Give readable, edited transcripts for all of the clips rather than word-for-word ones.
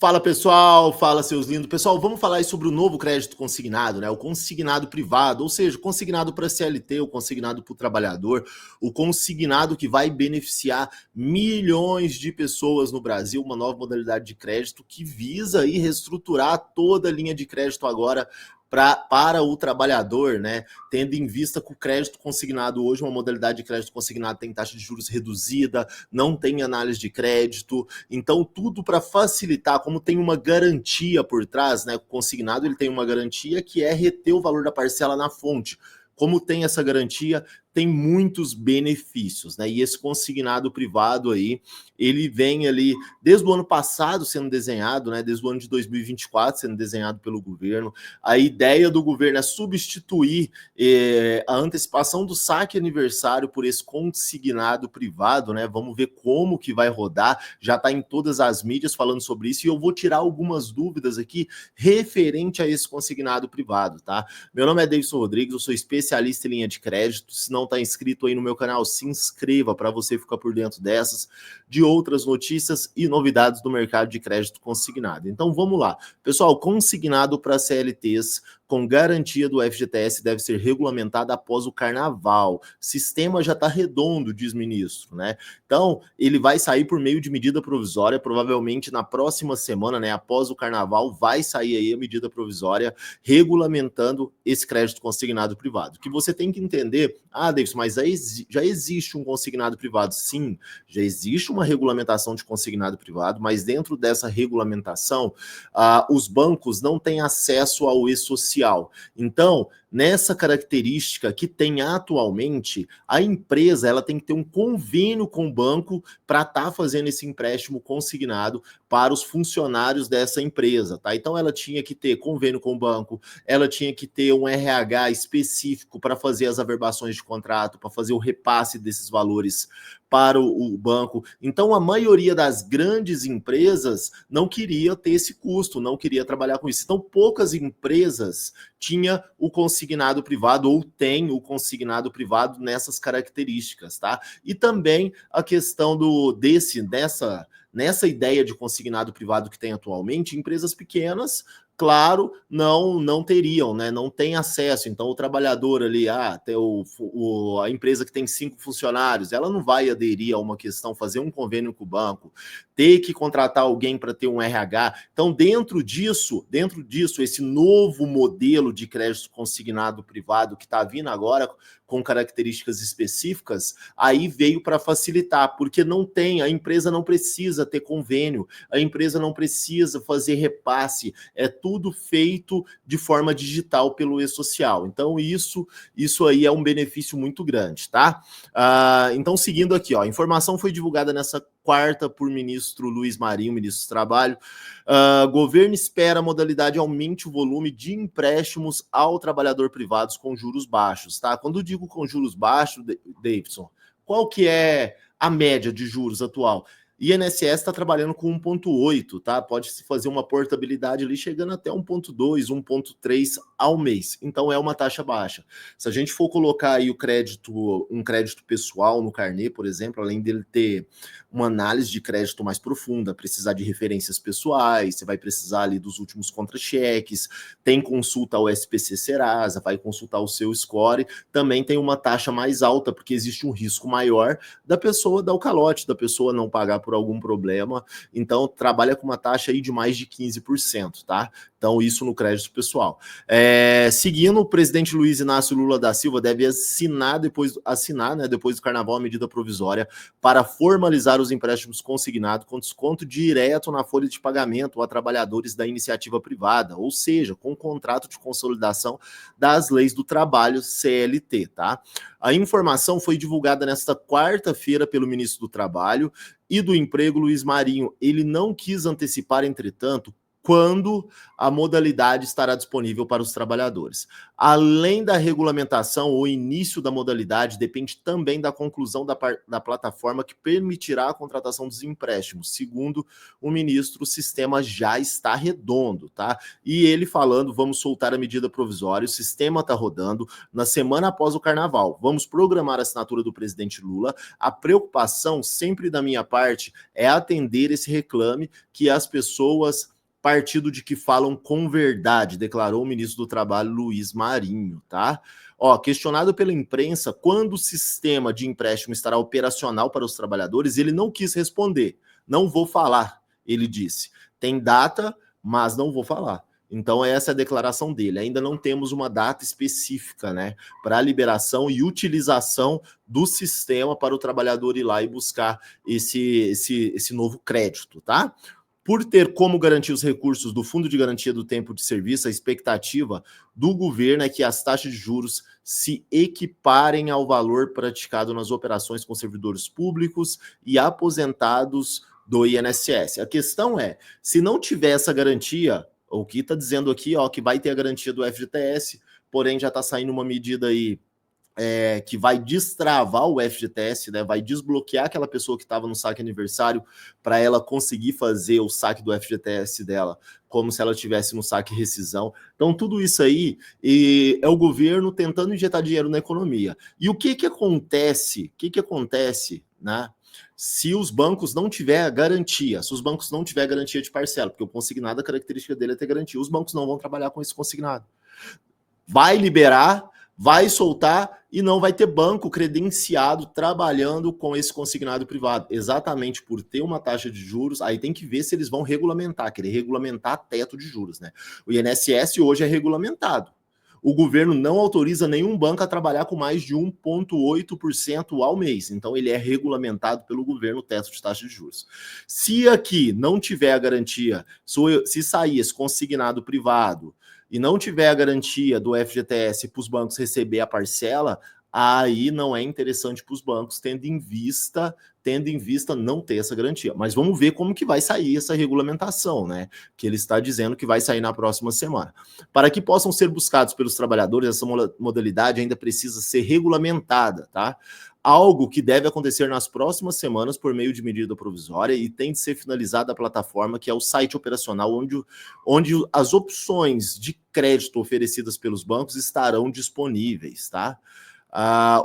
Fala pessoal, fala seus lindos. Pessoal, vamos falar aí sobre o novo crédito consignado, né? O consignado privado, ou seja, o consignado para CLT, o consignado para o trabalhador, o consignado que vai beneficiar milhões de pessoas no Brasil, uma nova modalidade de crédito que visa aí reestruturar toda a linha de crédito agora para o trabalhador, né? Tendo em vista que o crédito consignado hoje, uma modalidade de crédito consignado tem taxa de juros reduzida, não tem análise de crédito, então tudo para facilitar, como tem uma garantia por trás, né? O consignado ele tem uma garantia que é reter o valor da parcela na fonte. Como tem essa garantia, tem muitos benefícios, né? E esse consignado privado aí, ele vem ali desde o ano passado sendo desenhado, né? Desde o ano de 2024 sendo desenhado pelo governo. A ideia do governo é substituir a antecipação do saque aniversário por esse consignado privado, né? Vamos ver como que vai rodar. Já está em todas as mídias falando sobre isso e eu vou tirar algumas dúvidas aqui referente a esse consignado privado, tá? Meu nome é Davidson Rodrigues, eu sou especialista em linha de crédito. Se não está inscrito aí no meu canal, se inscreva para você ficar por dentro dessas, de outras notícias e novidades do mercado de crédito consignado. Então vamos lá. Pessoal, consignado para CLTs com garantia do FGTS deve ser regulamentado após o carnaval. Sistema já está redondo, diz ministro, né? Então, ele vai sair por meio de medida provisória, provavelmente na próxima semana, né? Após o carnaval, vai sair aí a medida provisória regulamentando esse crédito consignado privado. O que você tem que entender, Davidson, mas já existe um consignado privado. Sim, já existe uma regulamentação de consignado privado, mas dentro dessa regulamentação, os bancos não têm acesso ao e-social. Então, nessa característica que tem atualmente, a empresa ela tem que ter um convênio com o banco para estar fazendo esse empréstimo consignado para os funcionários dessa empresa, tá? Então ela tinha que ter convênio com o banco, ela tinha que ter um RH específico para fazer as averbações de contrato, para fazer o repasse desses valores para o banco. Então a maioria das grandes empresas não queria ter esse custo, não queria trabalhar com isso. Então poucas empresas tinha o consignado privado ou tem o consignado privado nessas características, tá? E também a questão nessa ideia de consignado privado que tem atualmente, empresas pequenas, claro, não teriam, né? Não tem acesso. Então, o trabalhador ali, a empresa que tem 5 funcionários, ela não vai aderir a uma questão, fazer um convênio com o banco, ter que contratar alguém para ter um RH. Então, dentro disso, esse novo modelo de crédito consignado privado que está vindo agora com características específicas, aí veio para facilitar, porque a empresa não precisa ter convênio, a empresa não precisa fazer repasse, é tudo feito de forma digital pelo e-social. Então, isso aí é um benefício muito grande, tá? Então, seguindo aqui, a informação foi divulgada nessa quarta por ministro Luiz Marinho, ministro do Trabalho. Governo espera a modalidade aumente o volume de empréstimos ao trabalhador privados com juros baixos, tá? Quando eu digo com juros baixos, Davidson, qual que é a média de juros atual? INSS está trabalhando com 1,8, tá? Pode-se fazer uma portabilidade ali chegando até 1,2, 1,3 ao mês. Então é uma taxa baixa. Se a gente for colocar aí um crédito pessoal no carnê, por exemplo, além dele ter uma análise de crédito mais profunda, precisar de referências pessoais, você vai precisar ali dos últimos contra-cheques, tem consulta ao SPC Serasa, vai consultar o seu score, também tem uma taxa mais alta, porque existe um risco maior da pessoa dar o calote, da pessoa não pagar por algum problema, então trabalha com uma taxa aí de mais de 15%, tá? Então isso no crédito pessoal. Seguindo, o presidente Luiz Inácio Lula da Silva deve assinar, depois do carnaval, a medida provisória para formalizar os empréstimos consignados com desconto direto na folha de pagamento a trabalhadores da iniciativa privada, ou seja, com contrato de consolidação das leis do trabalho CLT, tá? A informação foi divulgada nesta quarta-feira pelo ministro do Trabalho e do Emprego, Luiz Marinho. Ele não quis antecipar, entretanto, quando a modalidade estará disponível para os trabalhadores. Além da regulamentação, o início da modalidade depende também da conclusão da plataforma que permitirá a contratação dos empréstimos. Segundo o ministro, o sistema já está redondo, tá? E ele falando, vamos soltar a medida provisória, o sistema está rodando na semana após o carnaval. Vamos programar a assinatura do presidente Lula. A preocupação, sempre da minha parte, é atender esse reclame que as pessoas partido de que falam com verdade, declarou o ministro do Trabalho, Luiz Marinho, tá? Ó, questionado pela imprensa quando o sistema de empréstimo estará operacional para os trabalhadores, ele não quis responder. Não vou falar, ele disse. Tem data, mas não vou falar. Então, essa é a declaração dele. Ainda não temos uma data específica, né, para a liberação e utilização do sistema para o trabalhador ir lá e buscar esse novo crédito, tá? Por ter como garantir os recursos do Fundo de Garantia do Tempo de Serviço, a expectativa do governo é que as taxas de juros se equiparem ao valor praticado nas operações com servidores públicos e aposentados do INSS. A questão é, se não tiver essa garantia, o que está dizendo aqui, ó, que vai ter a garantia do FGTS, porém já está saindo uma medida aí que vai destravar o FGTS, né, vai desbloquear aquela pessoa que estava no saque aniversário para ela conseguir fazer o saque do FGTS dela, como se ela estivesse no saque rescisão. Então, tudo isso aí é o governo tentando injetar dinheiro na economia. E o que acontece? O que acontece, né? Se os bancos não tiver garantia, se os bancos não tiver garantia de parcela, porque o consignado, a característica dele é ter garantia, os bancos não vão trabalhar com esse consignado. Vai liberar, vai soltar e não vai ter banco credenciado trabalhando com esse consignado privado, exatamente por ter uma taxa de juros. Aí tem que ver se eles vão regulamentar, querer regulamentar teto de juros, né? O INSS hoje é regulamentado. O governo não autoriza nenhum banco a trabalhar com mais de 1,8% ao mês. Então, ele é regulamentado pelo governo, o teto de taxa de juros. Se aqui não tiver a garantia, se sair esse consignado privado e não tiver a garantia do FGTS para os bancos receber a parcela, aí não é interessante para os bancos, tendo em vista não ter essa garantia. Mas vamos ver como que vai sair essa regulamentação, né? Que ele está dizendo que vai sair na próxima semana. Para que possam ser buscados pelos trabalhadores, essa modalidade ainda precisa ser regulamentada, tá? Algo que deve acontecer nas próximas semanas por meio de medida provisória e tem de ser finalizada a plataforma, que é o site operacional, onde as opções de crédito oferecidas pelos bancos estarão disponíveis, tá?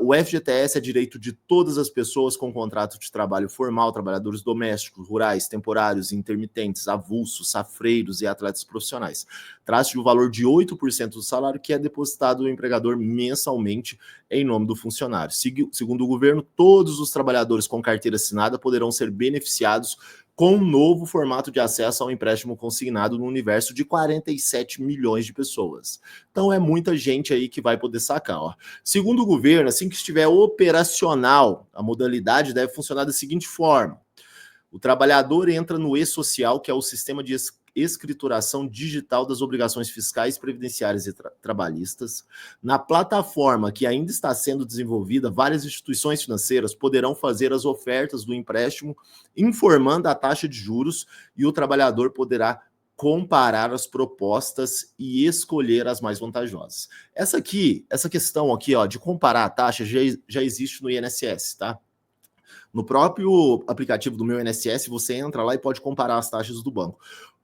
O FGTS é direito de todas as pessoas com contrato de trabalho formal, trabalhadores domésticos, rurais, temporários, intermitentes, avulsos, safreiros e atletas profissionais. Trata-se de um valor de 8% do salário que é depositado no empregador mensalmente em nome do funcionário. Segundo o governo, todos os trabalhadores com carteira assinada poderão ser beneficiados com um novo formato de acesso ao empréstimo consignado no universo de 47 milhões de pessoas. Então é muita gente aí que vai poder sacar. Ó. Segundo o governo, assim que estiver operacional, a modalidade deve funcionar da seguinte forma. O trabalhador entra no e-social, que é o sistema de escrituração digital das obrigações fiscais, previdenciárias e trabalhistas. Na plataforma que ainda está sendo desenvolvida, várias instituições financeiras poderão fazer as ofertas do empréstimo, informando a taxa de juros, e o trabalhador poderá comparar as propostas e escolher as mais vantajosas. Essa questão aqui, ó, de comparar a taxa já existe no INSS, tá? No próprio aplicativo do meu INSS, você entra lá e pode comparar as taxas do banco.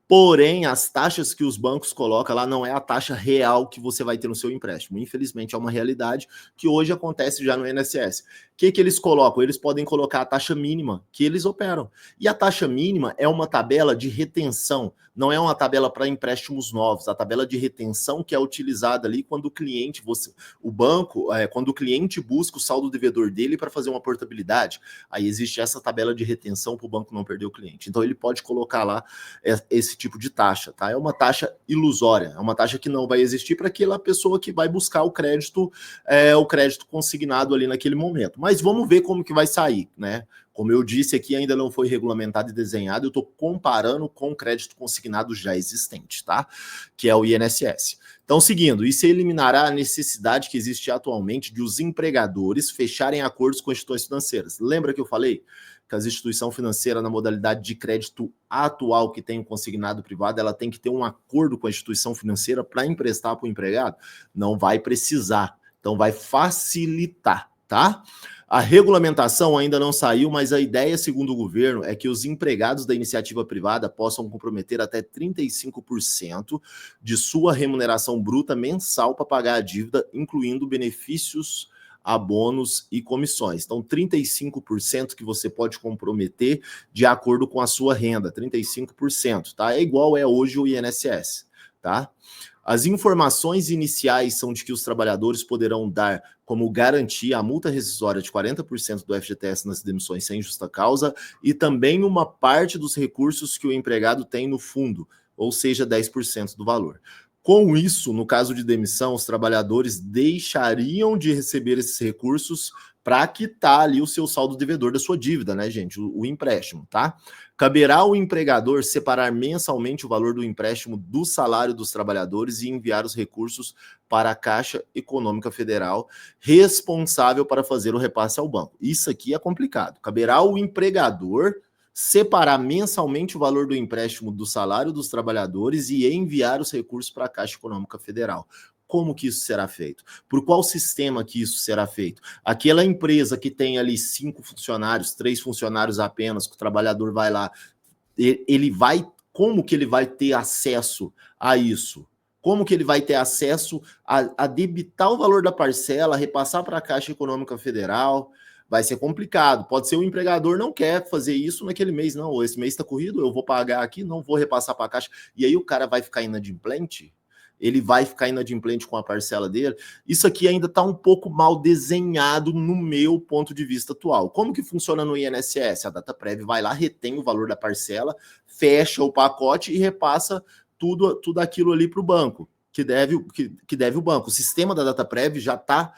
Porém, as taxas que os bancos colocam lá não é a taxa real que você vai ter no seu empréstimo. Infelizmente, é uma realidade que hoje acontece já no INSS. O que eles colocam? Eles podem colocar a taxa mínima que eles operam. E a taxa mínima é uma tabela de retenção, não é uma tabela para empréstimos novos. A tabela de retenção que é utilizada ali quando o cliente, quando o cliente busca o saldo devedor dele para fazer uma portabilidade, aí existe essa tabela de retenção para o banco não perder o cliente. Então, ele pode colocar lá esse tipo de taxa, tá? É uma taxa ilusória, é uma taxa que não vai existir para aquela pessoa que vai buscar o crédito consignado ali naquele momento. Mas vamos ver como que vai sair, né? Como eu disse aqui, ainda não foi regulamentado e desenhado, eu estou comparando com o crédito consignado já existente, tá? Que é o INSS. Então, seguindo, isso eliminará a necessidade que existe atualmente de os empregadores fecharem acordos com instituições financeiras. Lembra que eu falei que as instituições financeiras, na modalidade de crédito atual que tem o consignado privado, ela tem que ter um acordo com a instituição financeira para emprestar para o empregado? Não vai precisar. Então, vai facilitar, tá? A regulamentação ainda não saiu, mas a ideia, segundo o governo, é que os empregados da iniciativa privada possam comprometer até 35% de sua remuneração bruta mensal para pagar a dívida, incluindo benefícios a bônus e comissões. Então, 35% que você pode comprometer de acordo com a sua renda, 35%, tá? É igual é hoje o INSS, tá? As informações iniciais são de que os trabalhadores poderão dar como garantia a multa rescisória de 40% do FGTS nas demissões sem justa causa e também uma parte dos recursos que o empregado tem no fundo, ou seja, 10% do valor. Com isso, no caso de demissão, os trabalhadores deixariam de receber esses recursos para quitar ali o seu saldo devedor da sua dívida, né, gente? O empréstimo, tá? Caberá ao empregador separar mensalmente o valor do empréstimo do salário dos trabalhadores e enviar os recursos para a Caixa Econômica Federal, responsável para fazer o repasse ao banco. Isso aqui é complicado. Caberá ao empregador separar mensalmente o valor do empréstimo do salário dos trabalhadores e enviar os recursos para a Caixa Econômica Federal. Como que isso será feito? Por qual sistema que isso será feito? Aquela empresa que tem ali 5 funcionários, 3 funcionários apenas, que o trabalhador vai lá, ele vai, como que ele vai ter acesso a isso? Como que ele vai ter acesso a debitar o valor da parcela, repassar para a Caixa Econômica Federal? Vai ser complicado. Pode ser o empregador não quer fazer isso naquele mês, não. Esse mês está corrido, eu vou pagar aqui, não vou repassar para a Caixa. E aí o cara vai ficar inadimplente? Ele vai ficar inadimplente com a parcela dele? Isso aqui ainda está um pouco mal desenhado no meu ponto de vista atual. Como que funciona no INSS? A Dataprev vai lá, retém o valor da parcela, fecha o pacote e repassa tudo aquilo ali para o banco, que deve o banco. O sistema da Dataprev já tá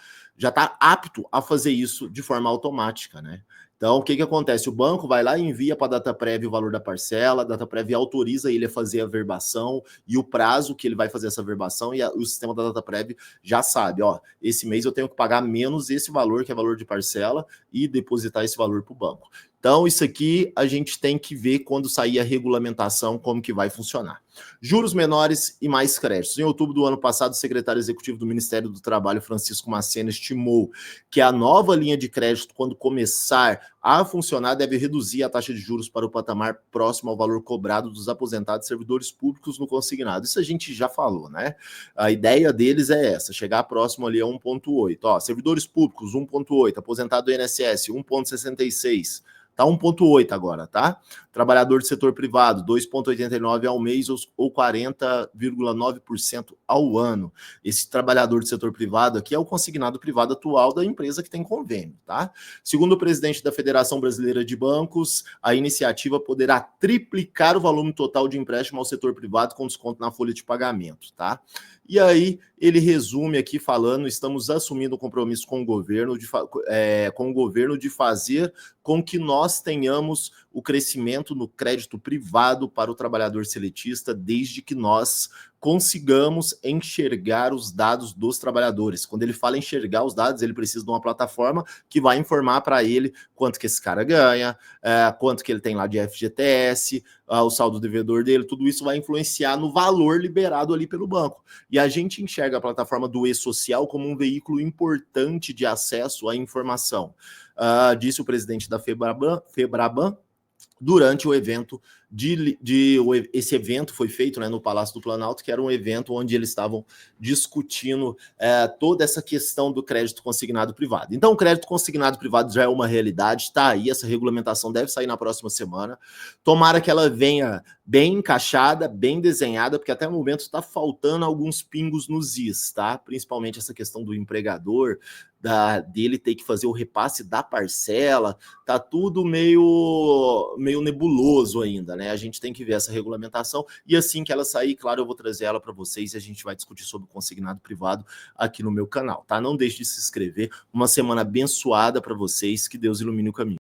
apto a fazer isso de forma automática, né? Então, o que acontece? O banco vai lá e envia para a Dataprev o valor da parcela, a Dataprev autoriza ele a fazer a verbação e o prazo que ele vai fazer essa verbação, e o sistema da Dataprev já sabe, ó, esse mês eu tenho que pagar menos esse valor, que é valor de parcela, e depositar esse valor para o banco. Então, isso aqui a gente tem que ver quando sair a regulamentação, como que vai funcionar. Juros menores e mais créditos. Em outubro do ano passado, o secretário executivo do Ministério do Trabalho, Francisco Macena, estimou que a nova linha de crédito, quando começar a funcionar, deve reduzir a taxa de juros para o patamar próximo ao valor cobrado dos aposentados servidores públicos no consignado. Isso a gente já falou, né? A ideia deles é essa, chegar próximo ali a 1,8. Ó, servidores públicos, 1,8. Aposentado do INSS, 1,66. Tá 1,8 agora, tá? Trabalhador do setor privado, 2,89 ao mês ou 40,9% ao ano. Esse trabalhador do setor privado aqui é o consignado privado atual da empresa que tem convênio, tá? Segundo o presidente da Federação Brasileira de Bancos, a iniciativa poderá triplicar o volume total de empréstimo ao setor privado com desconto na folha de pagamento, tá? E aí ele resume aqui falando: estamos assumindo o compromisso com o governo de fazer com que nós tenhamos o crescimento no crédito privado para o trabalhador seletista, desde que nós consigamos enxergar os dados dos trabalhadores. Quando ele fala enxergar os dados, ele precisa de uma plataforma que vai informar para ele quanto que esse cara ganha, quanto que ele tem lá de FGTS, o saldo devedor dele, tudo isso vai influenciar no valor liberado ali pelo banco. E a gente enxerga a plataforma do E-Social como um veículo importante de acesso à informação. Disse o presidente da Febraban durante o evento esse evento foi feito, né, no Palácio do Planalto, que era um evento onde eles estavam discutindo toda essa questão do crédito consignado privado. Então, o crédito consignado privado já é uma realidade, está aí, essa regulamentação deve sair na próxima semana. Tomara que ela venha bem encaixada, bem desenhada, porque até o momento está faltando alguns pingos nos is, tá? Principalmente essa questão do empregador, dele ter que fazer o repasse da parcela, tá tudo meio nebuloso ainda, né? A gente tem que ver essa regulamentação e assim que ela sair, claro, eu vou trazer ela para vocês e a gente vai discutir sobre o consignado privado aqui no meu canal, tá? Não deixe de se inscrever. Uma semana abençoada para vocês, que Deus ilumine o caminho.